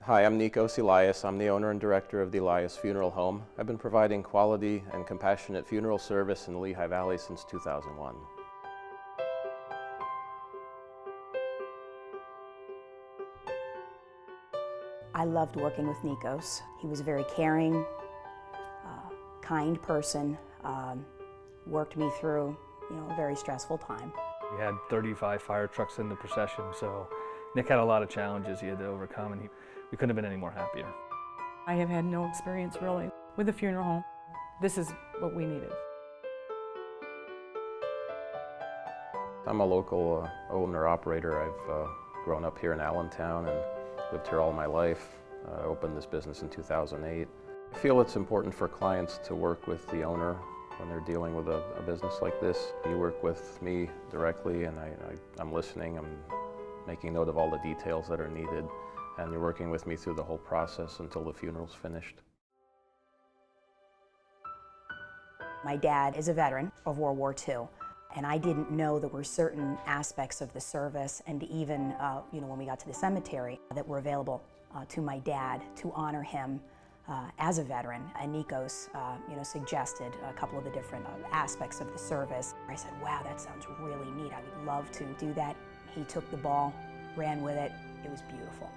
Hi, I'm Nicos Elias. I'm the owner and director of the Elias Funeral Home. I've been providing quality and compassionate funeral service in the Lehigh Valley since 2001. I loved working with Nicos. He was a very caring, kind person, worked me through a very stressful time. We had 35 fire trucks in the procession, so Nick had a lot of challenges he had to overcome, and we couldn't have been any more happier. I have had no experience really with a funeral home. This is what we needed. I'm a local owner-operator. I've grown up here in Allentown and lived here all my life. I opened this business in 2008. I feel it's important for clients to work with the owner when they're dealing with a business like this. You work with me directly, and I'm listening, I'm making note of all the details that are needed, and you're working with me through the whole process until the funeral's finished. My dad is a veteran of World War II, and I didn't know there were certain aspects of the service, and even when we got to the cemetery, that were available to my dad to honor him as a veteran. And Nicos suggested a couple of the different aspects of the service. I said, wow, that sounds really neat. I would love to do that. He took the ball, ran with it. It was beautiful.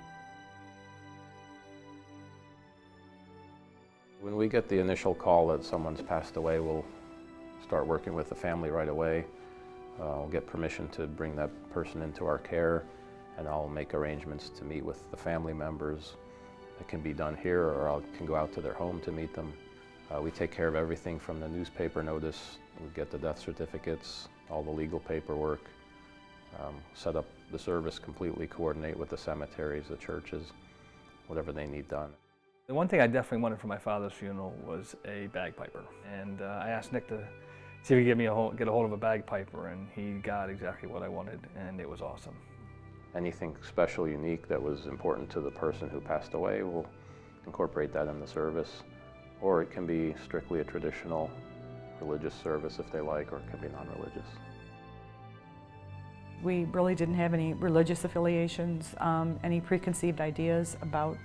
When we get the initial call that someone's passed away, we'll start working with the family right away. We'll get permission to bring that person into our care, and I'll make arrangements to meet with the family members. It can be done here, or I can go out to their home to meet them. We take care of everything from the newspaper notice. We get the death certificates, all the legal paperwork, set up the service completely, coordinate with the cemeteries, the churches, whatever they need done. The one thing I definitely wanted for my father's funeral was a bagpiper, and I asked Nick to see if he could get a hold of a bagpiper, and he got exactly what I wanted, and it was awesome. Anything special, unique that was important to the person who passed away, we'll incorporate that in the service. Or it can be strictly a traditional religious service if they like, or it can be non-religious. We really didn't have any religious affiliations, any preconceived ideas about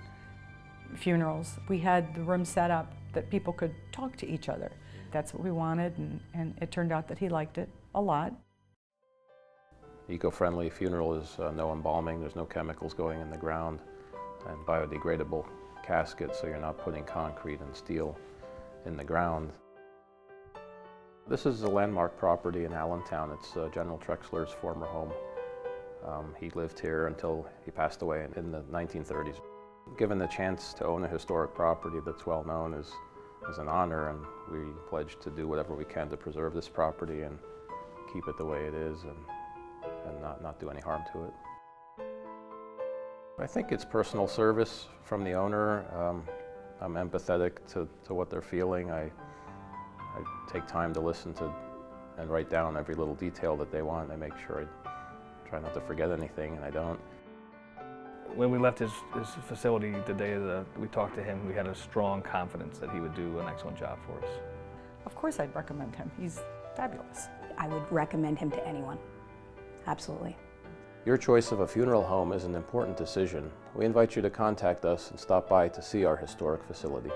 funerals. We had the room set up that people could talk to each other. That's what we wanted, and it turned out that he liked it a lot. Eco-friendly funeral is no embalming, there's no chemicals going in the ground, and biodegradable caskets, so you're not putting concrete and steel in the ground. This is a landmark property in Allentown. It's General Trexler's former home. He lived here until he passed away in the 1930s. Given the chance to own a historic property that's well known is an honor, and we pledge to do whatever we can to preserve this property and keep it the way it is, and not do any harm to it. I think it's personal service from the owner. I'm empathetic to what they're feeling. I take time to listen to and write down every little detail that they want. I make sure I try not to forget anything, and I don't. When we left his facility the day we talked to him, we had a strong confidence that he would do an excellent job for us. Of course I'd recommend him. He's fabulous. I would recommend him to anyone. Absolutely. Your choice of a funeral home is an important decision. We invite you to contact us and stop by to see our historic facility.